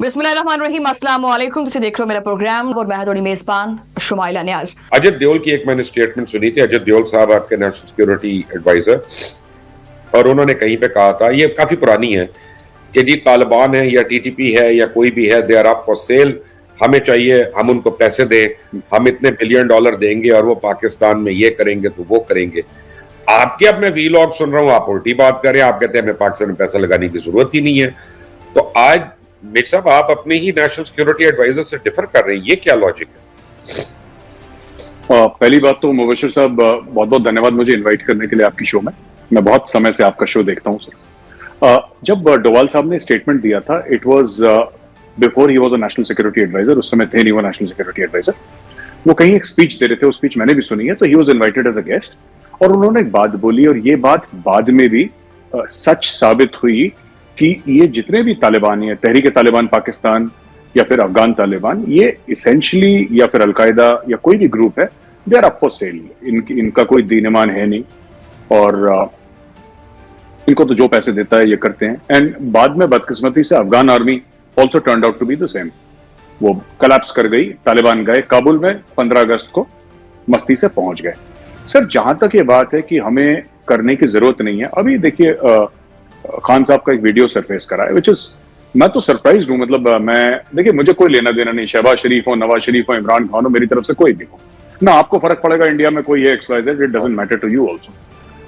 बिस्मिल्लाहिर्रहमानिर्रहीम, अस्सलाम वालेकुम। तुसी देख रहे हो मेरा प्रोग्राम और मैं हूं थोड़ी मेजबान शुमाइला न्याज। अजित देओल की एक मैंने स्टेटमेंट सुनी थी। अजित देओल साहब आपके नेशनल सिक्योरिटी एडवाइजर, और उन्होंने कहीं पे कहा था, ये काफी पुरानी है, कि जी तालिबान है या टीटीपी है या कोई भी है, they are up for sale, हमें चाहिए, हम उनको पैसे दें, हम इतने बिलियन डॉलर देंगे और वो पाकिस्तान में ये करेंगे तो वो करेंगे। आपके अब मैं वीलॉग सुन रहा हूँ, आप उल्टी बात कर रहे हैं, आप कहते हैं हमें पाकिस्तान में पैसा लगाने की जरूरत ही नहीं है। तो आज मेरे साहब आप अपने ही नेशनल सिक्योरिटी एडवाइजर से डिफर कर रहे हैं, ये क्या लॉजिक है? पहली बात तो मुबशिर साहब, बहुत बहुत धन्यवाद मुझे इनवाइट करने के लिए आपकी शो में। मैं बहुत समय से आपका शो देखता हूं सर। जब डोवाल साहब ने स्टेटमेंट दिया था, it was before he was a national security adviser. उस समय थे नहीं वो नेशनल सिक्योरिटी एडवाइजर। वो कहीं एक स्पीच दे रहे थे, वो स्पीच मैंने भी सुनी है। तो he was invited as a guest और उन्होंने एक बात बोली, और ये बात बाद में भी सच साबित हुई कि ये जितने भी तालिबान है, तहरीक तालिबान पाकिस्तान या फिर अफगान तालिबान, ये इसेंशली या फिर अलकायदा या कोई भी ग्रुप है, they are up for sale. इनका कोई दीन ईमान है नहीं, और इनको तो जो पैसे देता है ये करते हैं। एंड बाद में बदकिस्मती से Afghan army also turned out to be the same. वो कलेप्स कर गई, तालिबान गए काबुल में 15 अगस्त को, मस्ती से पहुंच गए। सर जहां तक ये बात है कि हमें करने की जरूरत नहीं है, अभी देखिए खान साहब का एक वीडियो सरफेस करा है, विच इज, मैं तो सरप्राइज हूं। मतलब मैं, देखिए मुझे कोई लेना देना नहीं, शहबाज शरीफ हो, नवाज शरीफ हो, इमरान खान हो, मेरी तरफ से कोई भी हो ना। आपको फर्क पड़ेगा इंडिया में कोई है XYZ, it doesn't matter to you also.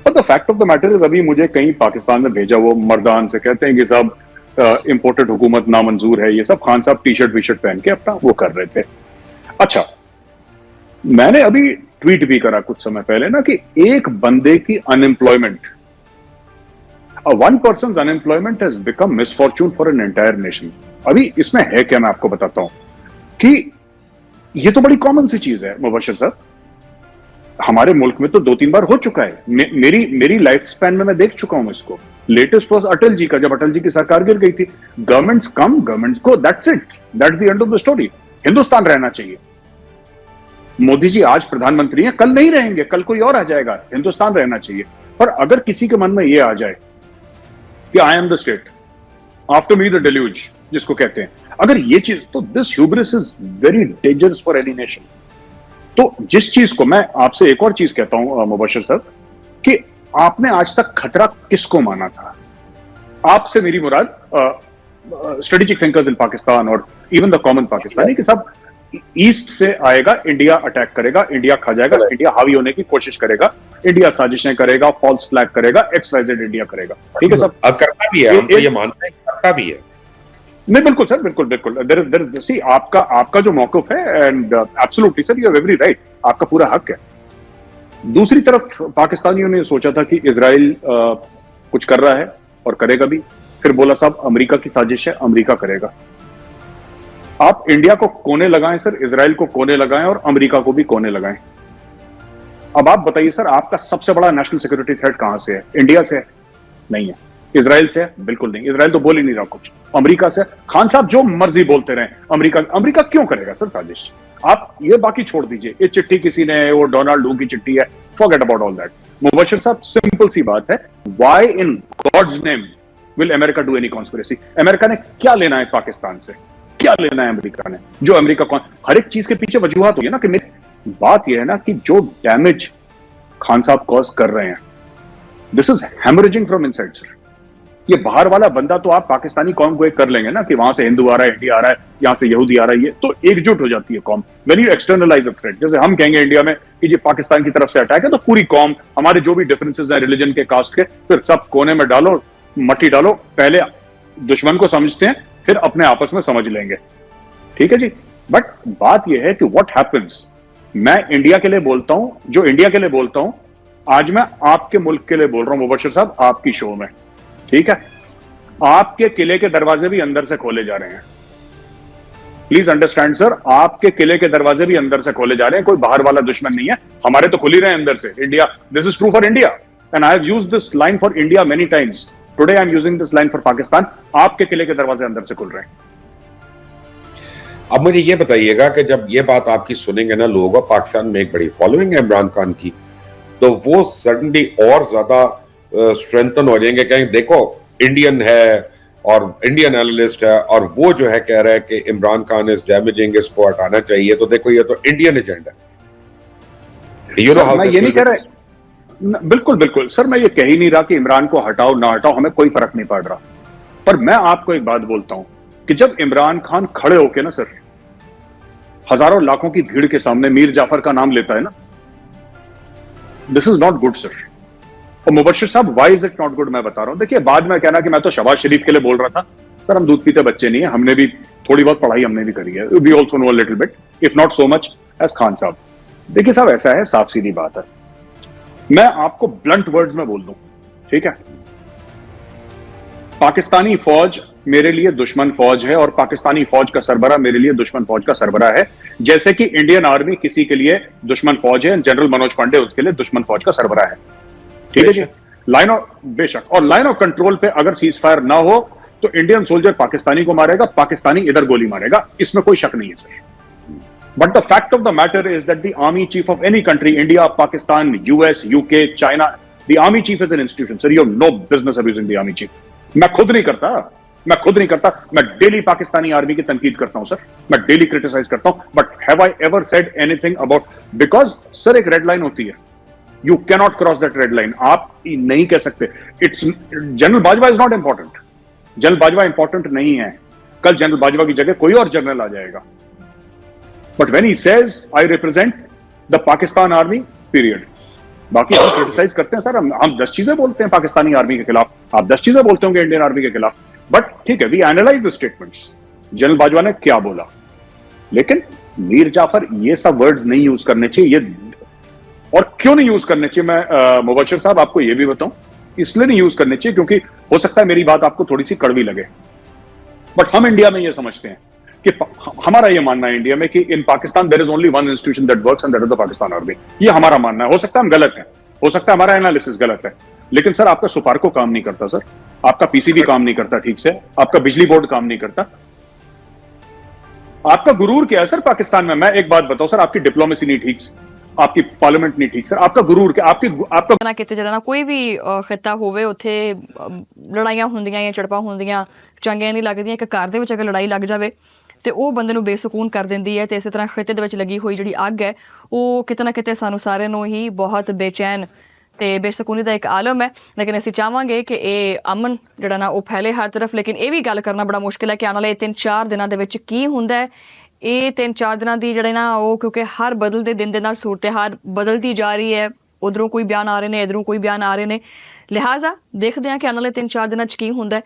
But the fact of the matter is, अभी मुझे कहीं पाकिस्तान में भेजा वो मर्दान से कहते हैं कि साहब इंपोर्टेड हुकूमत नामंजूर है, ये सब। खान साहब टी शर्ट वीशर्ट पहन के अपना वो कर रहे थे। अच्छा, मैंने अभी ट्वीट भी करा कुछ समय पहले ना कि एक बंदे की unemployment, one person's unemployment has become misfortune for an entire nation। अभी इसमें है क्या, मैं आपको बताता हूं कि ये तो बड़ी कॉमन सी चीज है मुबशिर साहब। हमारे मुल्क में तो 2-3 बार हो चुका है। मेरी लाइफ स्पैन में मैं देख चुका हूं इसको। लेटेस्ट वाज अटल जी का, जब अटल जी की सरकार गिर गई थी। गवर्नमेंट्स कम, गवर्नमेंट्स को, that's it, that's the end of the story. Hindustan रहना चाहिए। मोदी जी आज प्रधानमंत्री हैं, कल नहीं रहेंगे, कल कोई और आ जाएगा। हिंदुस्तान रहना चाहिए। पर अगर किसी के मन में यह आ जाए कि I am the state, after me the deluge जिसको कहते हैं, अगर ये चीज, तो this hubris is very dangerous for any nation. तो जिस चीज को मैं आपसे एक और चीज कहता हूं मुबशिर साहब, कि आपने आज तक खतरा किसको माना था? आपसे मेरी मुराद स्ट्रेटेजिक थिंकर्स इन पाकिस्तान और इवन द कॉमन पाकिस्तानी, कि सब ईस्ट से आएगा, इंडिया अटैक करेगा, इंडिया खा जाएगा, इंडिया हावी होने की कोशिश करेगा, इंडिया साजिशें करेगा, फॉल्स फ्लैग करेगा, XYZ इंडिया करेगा। ठीक है सब, करता भी है, हम तो ये मानते हैं, करता भी है। नहीं बिल्कुल सर, बिल्कुल बिल्कुल। सी आपका जो मौक़िफ़ है, and absolutely sir, you are every right, आपका पूरा हक है। दूसरी तरफ पाकिस्तानियों ने सोचा था कि इजराइल कुछ कर रहा है और करेगा भी, फिर बोला साहब अमेरिका की साजिश है, अमेरिका करेगा। आप इंडिया को कोने लगाएं सर, इजराइल को कोने लगाएं और अमेरिका को भी कोने लगाएं। अब आप बताइए सर, आपका सबसे बड़ा नेशनल सिक्योरिटी थ्रेट कहां से है? इंडिया से है? नहीं है। इजराइल से है? बिल्कुल नहीं। इजराइल तो बोल ही नहीं रहा कुछ। अमेरिका से? खान साहब जो मर्जी बोलते रहे, अमेरिका क्यों करेगा सर साजिश? आप ये बाकी छोड़ दीजिए, ये चिट्ठी किसी ने, वो डोनाल्ड डू की चिट्ठी है, forget about all that. Mubashir साहब, सिंपल सी बात है, why in God's name will America do any conspiracy? America ने क्या लेना है पाकिस्तान से? क्या लेना है अमेरिका ने? जो अमेरिका कौन, हर एक चीज के पीछे वजूहत हुई है ना। कि बात यह है ना कि जो डैमेज खान साहब कॉज कर रहे हैं, this is haemorrhaging from inside sir. ये बाहर वाला बंदा तो आप पाकिस्तानी कौम को एक कर लेंगे ना, कि वहां से हिंदू आ रहा है, इंडिया आ रहा है, यहां से यहूदी आ रहा है, ये तो एकजुट हो जाती है कौम। When you externalise a threat, जैसे हम कहेंगे इंडिया में कि ये पाकिस्तान की तरफ से अटैक है, तो पूरी कौम, हमारे जो भी डिफरेंसेस हैं रिलीजन के, कास्ट के, फिर सब कोने में डालो, मट्टी डालो। पहले दुश्मन को समझते हैं, फिर अपने आपस में समझ लेंगे। ठीक है जी। बट बात यह है कि व्हाट हैपेंस, मैं इंडिया के लिए बोलता हूं, जो इंडिया के लिए बोलता हूं, आज मैं आपके मुल्क के लिए बोल रहा हूं मुबशिर साहब, आपकी शो में। ठीक है, आपके किले के दरवाजे भी अंदर से खोले जा रहे हैं। प्लीज अंडरस्टैंड सर, आपके किले के दरवाजे भी अंदर से खोले जा रहे हैं। कोई बाहर वाला दुश्मन नहीं है, हमारे तो खुल ही रहे हैं अंदर से। India, this is true for India and I have used this line for India many times. Today I am using this line for Pakistan. आपके किले के दरवाजे अंदर से खुल रहे हैं। अब मुझे ये बताइएगा कि जब ये बात आपकी सुनेंगे ना लोग, पाकिस्तान में एक बड़ी फॉलोइंग है इमरान खान की, तो वो सडनली और ज्यादा स्ट्रेंथन हो जाएंगे, कहेंगे देखो इंडियन है, और इंडियन एनालिस्ट है, और वो जो है कह रहा है कि इमरान खान इज डैमेजिंग, इसको हटाना चाहिए, तो देखो ये तो इंडियन एजेंडा है। यू नो हाउ मैं ये नहीं कह रहा, बिल्कुल बिल्कुल सर, मैं ये कह ही नहीं रहा कि इमरान को हटाओ ना हटाओ, हमें कोई फर्क नहीं पड़ रहा। पर मैं आपको एक बात बोलता हूं कि जब इमरान खान खड़े होके ना सर हजारों लाखों की भीड़ के सामने मीर जाफर का नाम लेता है ना, this is not good sir. और मुबश्शिर साहब, why is it not good, मैं बता रहा हूं। देखिए, बाद में कहना कि मैं तो शहबाज शरीफ के लिए बोल रहा था, सर हम दूध पीते बच्चे नहीं है, हमने भी थोड़ी बहुत पढ़ाई हमने भी करी है, we also know a little bit, if not so much as Khan साहब। देखिए साहब, ऐसा है, साफ सीधी बात है, मैं आपको ब्लंट वर्ड्स में बोल दूं, ठीक है, पाकिस्तानी फौज मेरे लिए दुश्मन फौज है और पाकिस्तानी फौज का सरबरा मेरे लिए दुश्मन फौज का सरबरा है, जैसे कि इंडियन आर्मी किसी के लिए दुश्मन फौज है, जनरल मनोज पांडे उसके लिए दुश्मन फौज का सरबरा है, ठीक है जी। लाइन ऑफ, बेशक, और लाइन ऑफ कंट्रोल पे अगर सीज फायर ना हो तो इंडियन सोल्जर पाकिस्तानी को मारेगा, पाकिस्तानी इधर गोली मारेगा, इसमें कोई शक नहीं है sir. But the fact of the matter is that the army chief of any country, India, Pakistan, US, UK, China, the army chief is an institution sir, you have no business abusing the army chief. मैं खुद नहीं करता, मैं daily Pakistani army की तनकीद करता हूं sir, मैं डेली क्रिटिसाइज करता हूं, but have I ever said anything about, because sir एक रेड लाइन होती है, you cannot cross that red line, आप नहीं कह सकते। It's, general Bajwa is not important, general Bajwa important नहीं है, कल जनरल बाजवा की जगह कोई और जनरल आ जाएगा, but when he says I represent the Pakistan army period, बाकी हम क्रिटिसाइज करते हैं सर, हम 10 चीजें बोलते हैं पाकिस्तानी आर्मी के खिलाफ, आप 10 चीजें बोलते होंगे इंडियन आर्मी के खिलाफ, बट ठीक है, we analyse the statements, general Bajwa ने क्या बोला, लेकिन मीर जाफर ये सब वर्ड्स नहीं यूज करने चाहिए। और क्यों नहीं यूज करने चाहिए, मैं मुबश्शिर साहब आपको ये भी बताऊं, इसलिए नहीं यूज करने चाहिए क्योंकि हो सकता है मेरी बात आपको थोड़ी सी कड़वी लगे, बट हम इंडिया में ये समझते हैं कि हमारा ये मानना है इंडिया में कि in Pakistan there is only one institution that works and that is the Pakistan army, ये हमारा मानना है। हो सकता है हम गलत हैं, हो सकता है हमारा एनालिसिस गलत है, लेकिन सर आपका सुपारको काम नहीं करता सर, आपका पीसीबी काम नहीं करता ठीक से, आपका बिजली बोर्ड काम नहीं करता, आपका गुरूर क्या है सर पाकिस्तान में। मैं एक बात बताऊं सर, आपकी डिप्लोमेसी नहीं ठीक, आपकी पार्लियामेंट नहीं ठीक सर, आपका गुरूर क्या, आपका ਨਾ ਕਿਤੇ ਜਿਹੜਾ ਨਾ ਕੋਈ ਵੀ ਖਿੱਤਾ ਹੋਵੇ ਉੱਥੇ ਲੜਾਈਆਂ ਹੁੰਦੀਆਂ ਜਾਂ ਝੜਪਾਂ ਹੁੰਦੀਆਂ, ਚੰਗੀਆਂ ਨਹੀਂ ਲੱਗਦੀਆਂ। ਇੱਕ ਘਰ ਦੇ ਵਿੱਚ ਅਗਰ ਲੜਾਈ ਲੱਗ ਜਾਵੇ ਤੇ ਉਹ ਬੰਦੇ ਨੂੰ ਬੇਸਕੂਨ ਕਰ ਦਿੰਦੀ ਹੈ, ਤੇ ਇਸੇ ਤਰ੍ਹਾਂ ਖਿੱਤੇ ਦੇ ਵਿੱਚ ਲੱਗੀ ਹੋਈ ਜਿਹੜੀ ਅੱਗ ਹੈ ਉਹ ਕਿਤੇ ਨਾ ਕਿਤੇ ਸਾਨੂੰ ਸਾਰਿਆਂ ਨੂੰ ਹੀ ਬਹੁਤ ਬੇਚੈਨ ਤੇ ਬੇਸਕੂਨੀ ਦਾ ਇੱਕ ਆਲਮ ਹੈ। ਲੇਕਿਨ ਅਸੀਂ ਚਾਹਾਂਗੇ ਕਿ ਇਹ ਅਮਨ ਜਿਹੜਾ ਨਾ ਉਹ ਫੈਲੇ ਹਰ ਤਰਫ, ਲੇਕਿਨ ਇਹ ਵੀ ਗੱਲ ਕਰਨਾ ਬੜਾ ਮੁਸ਼ਕਿਲ ਹੈ ਕਿ ਆਉਣ ਵਾਲੇ 3-4 ਦਿਨਾਂ ਦੇ ਵਿੱਚ ਕੀ ਹੁੰਦਾ ਹੈ। ਇਹ 3-4 ਦਿਨਾਂ ਦੀ ਜਿਹੜੇ ਨਾ ਉਹ, ਕਿਉਂਕਿ ਹਰ ਬਦਲਦੇ ਦਿਨ ਦੇ ਨਾਲ ਸੂਰਤ ਹਾਲ ਬਦਲਦੀ ਜਾ ਰਹੀ ਹੈ, ਉਧਰੋਂ ਕੋਈ ਬਿਆਨ ਆ ਰਹੇ ਨੇ, ਇਧਰੋਂ ਕੋਈ ਬਿਆਨ ਆ ਰਹੇ ਨੇ, ਲਿਹਾਜ਼ਾ ਦੇਖਦੇ ਹਾਂ ਕਿ ਆਉਣ ਵਾਲੇ 3-4 ਦਿਨਾਂ 'ਚ ਕੀ ਹੁੰਦਾ ਹੈ।